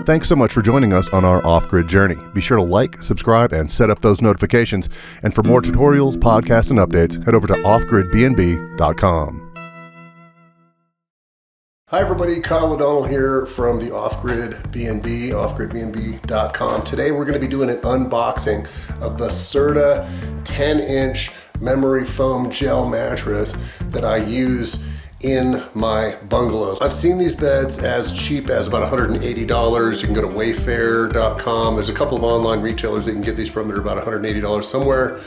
Thanks so much for joining us on our off-grid journey. Be sure to like, subscribe, and set up those notifications. And for more tutorials, podcasts, and updates, head over to offgridbnb.com. Hi everybody, Kyle O'Donnell here from the Off-Grid B&B, offgridbnb.com. Today we're going to be doing an unboxing of the Serta 10-inch memory foam gel mattress that I use in my bungalows. I've seen these beds as cheap as about $180. You can go to wayfair.com. There's a couple of online retailers that you can get these from that are about $180 somewhere,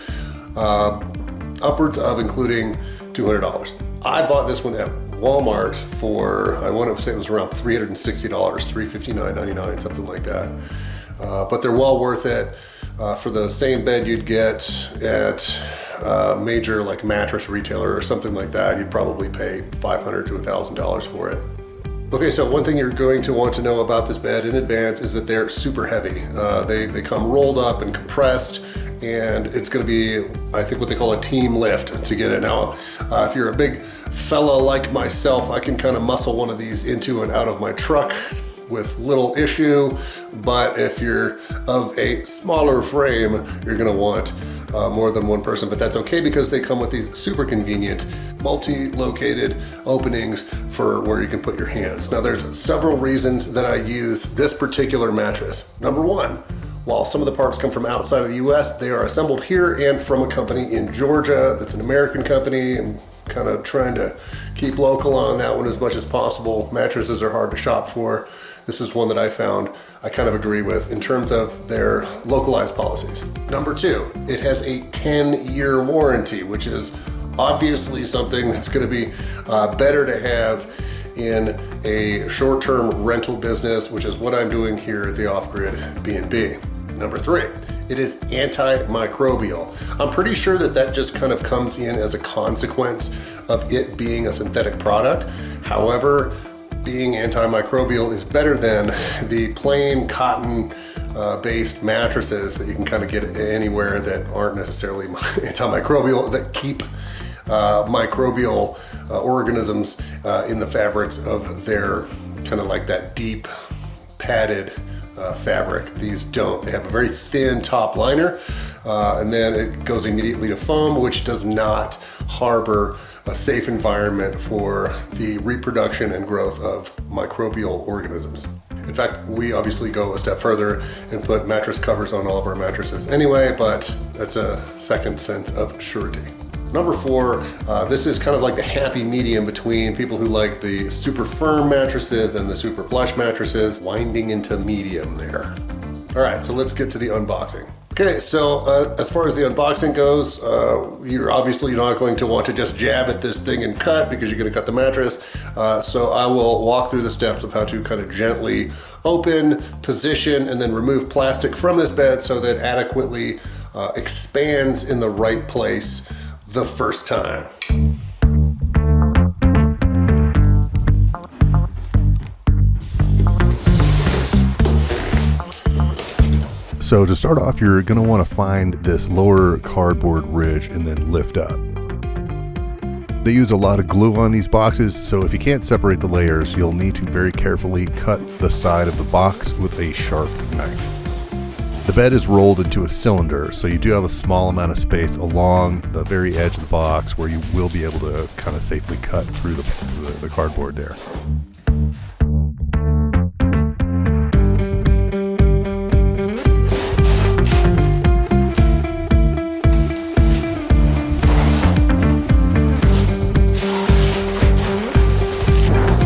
upwards of including $200. I bought this one at Walmart for, I want to say it was around $360, $359.99, something like that. But they're well worth it. For the same bed you'd get at a major like mattress retailer or something like that, you'd probably pay $500 to $1,000 for it. Okay, so one thing you're going to want to know about this bed in advance is that they're super heavy. They come rolled up and compressed, and it's going to be, I think, what they call a team lift to get it. Now, if you're a big fella like myself, I can kind of muscle one of these into and out of my truck with little issue, but if you're of a smaller frame, you're going to want more than one person, but that's okay because they come with these super convenient multi-located openings for where you can put your hands. Now, there's several reasons that I use this particular mattress. Number one, while some of the parts come from outside of the US, they are assembled here and from a company in Georgia that's an American company, and kind of trying to keep local on that one as much as possible. Mattresses are hard to shop for. This is one that I found I kind of agree with in terms of their localized policies. Number two, it has a 10-year warranty, which is obviously something that's going to be better to have in a short-term rental business, which is what I'm doing here at the Off-Grid B&B. Number three, it is antimicrobial. I'm pretty sure that just kind of comes in as a consequence of it being a synthetic product. However, being antimicrobial is better than the plain cotton based mattresses that you can kind of get anywhere that aren't necessarily antimicrobial, that keep microbial organisms in the fabrics of their kind of like that deep padded fabric. These don't. They have a very thin top liner, and then it goes immediately to foam, which does not harbor a safe environment for the reproduction and growth of microbial organisms. In fact, we obviously go a step further and put mattress covers on all of our mattresses anyway, but that's a second sense of surety. Number four, this is kind of like the happy medium between people who like the super firm mattresses and the super plush mattresses, winding into medium there. All right, so let's get to the unboxing. Okay, so as far as the unboxing goes, you're obviously not going to want to just jab at this thing and cut because you're going to cut the mattress. So I will walk through the steps of how to kind of gently open, position, and then remove plastic from this bed so that it adequately expands in the right place the first time. So to start off, you're going to want to find this lower cardboard ridge and then lift up. They use a lot of glue on these boxes, so if you can't separate the layers, you'll need to very carefully cut the side of the box with a sharp knife. The bed is rolled into a cylinder, so you do have a small amount of space along the very edge of the box where you will be able to kind of safely cut through the cardboard there.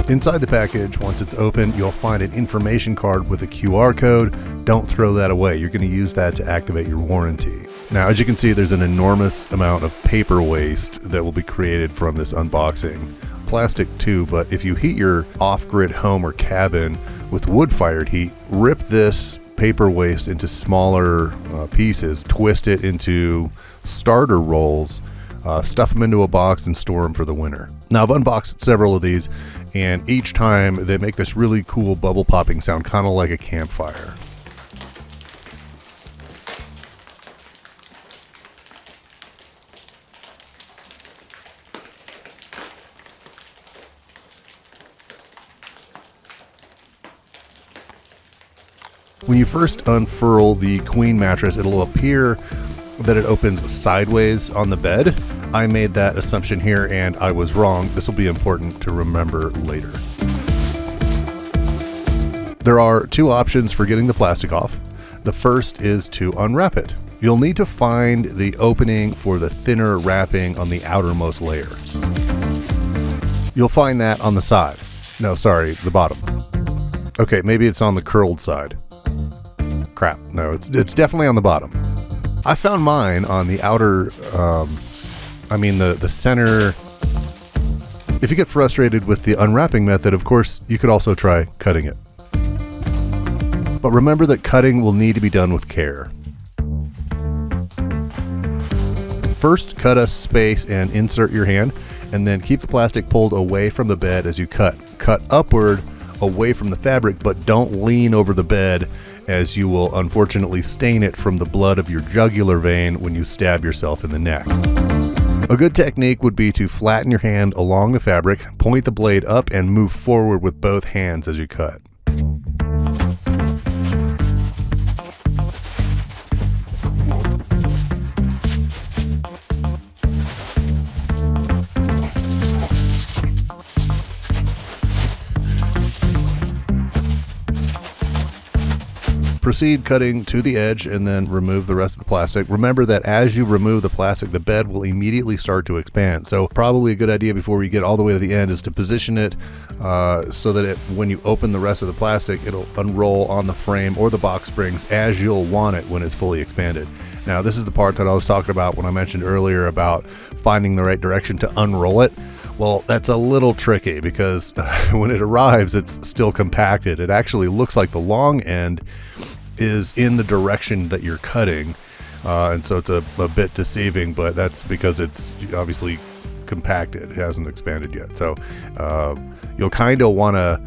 Inside the package, once it's open, you'll find an information card with a QR code. Don't throw that away. You're going to use that to activate your warranty. Now, as you can see, there's an enormous amount of paper waste that will be created from this unboxing. Plastic too, but if you heat your off-grid home or cabin with wood-fired heat, rip this paper waste into smaller pieces, twist it into starter rolls, stuff them into a box and store them for the winter. Now, I've unboxed several of these, and each time they make this really cool bubble popping sound, kind of like a campfire. When you first unfurl the queen mattress, it'll appear that it opens sideways on the bed. I made that assumption here and I was wrong. This will be important to remember later. There are two options for getting the plastic off. The first is to unwrap it. You'll need to find the opening for the thinner wrapping on the outermost layer. You'll find that on the side. No, sorry, the bottom. Okay, maybe it's on the curled side. Crap, no, it's definitely on the bottom. I found mine on the outer, the center. If you get frustrated with the unwrapping method, of course, you could also try cutting it. But remember that cutting will need to be done with care. First, cut a space and insert your hand, and then keep the plastic pulled away from the bed as you cut. Cut upward away from the fabric, but don't lean over the bed, as you will unfortunately stain it from the blood of your jugular vein when you stab yourself in the neck. A good technique would be to flatten your hand along the fabric, point the blade up, and move forward with both hands as you cut. Proceed cutting to the edge and then remove the rest of the plastic. Remember that as you remove the plastic, the bed will immediately start to expand. So probably a good idea before we get all the way to the end is to position it so that when you open the rest of the plastic, it'll unroll on the frame or the box springs as you'll want it when it's fully expanded. Now, this is the part that I was talking about when I mentioned earlier about finding the right direction to unroll it. Well, that's a little tricky because when it arrives, it's still compacted. It actually looks like the long end is in the direction that you're cutting. And so it's a bit deceiving, but that's because it's obviously compacted. It hasn't expanded yet. So you'll kind of want to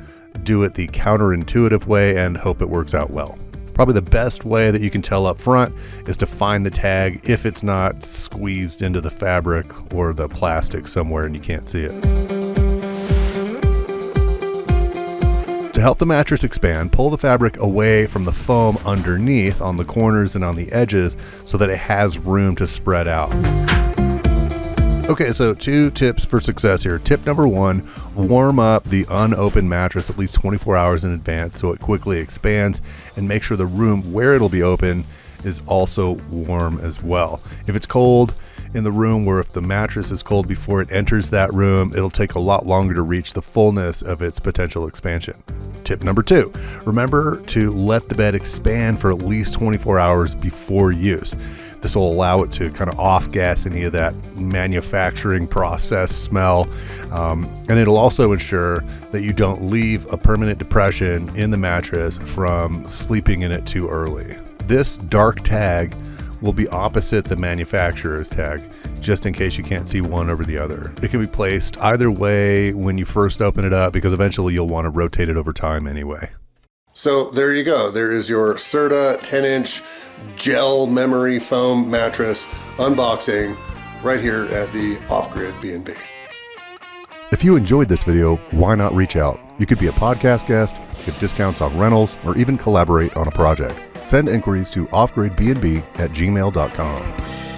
do it the counterintuitive way and hope it works out well. Probably the best way that you can tell up front is to find the tag if it's not squeezed into the fabric or the plastic somewhere and you can't see it. To help the mattress expand, pull the fabric away from the foam underneath on the corners and on the edges so that it has room to spread out. Okay, so 2 tips for success here. Tip number 1, warm up the unopened mattress at least 24 hours in advance so it quickly expands, and make sure the room where it'll be open is also warm as well. If it's cold in the room, or if the mattress is cold before it enters that room, it'll take a lot longer to reach the fullness of its potential expansion. Tip number 2, remember to let the bed expand for at least 24 hours before use. This will allow it to kind of off-gas any of that manufacturing process smell, and it'll also ensure that you don't leave a permanent depression in the mattress from sleeping in it too early. This dark tag will be opposite the manufacturer's tag, just in case you can't see one over the other. It can be placed either way when you first open it up, because eventually you'll want to rotate it over time anyway. So there you go. There is your Serta 10-inch gel memory foam mattress unboxing right here at the Off-Grid B&B. If you enjoyed this video, why not reach out? You could be a podcast guest, get discounts on rentals, or even collaborate on a project. Send inquiries to offgridbnb@gmail.com.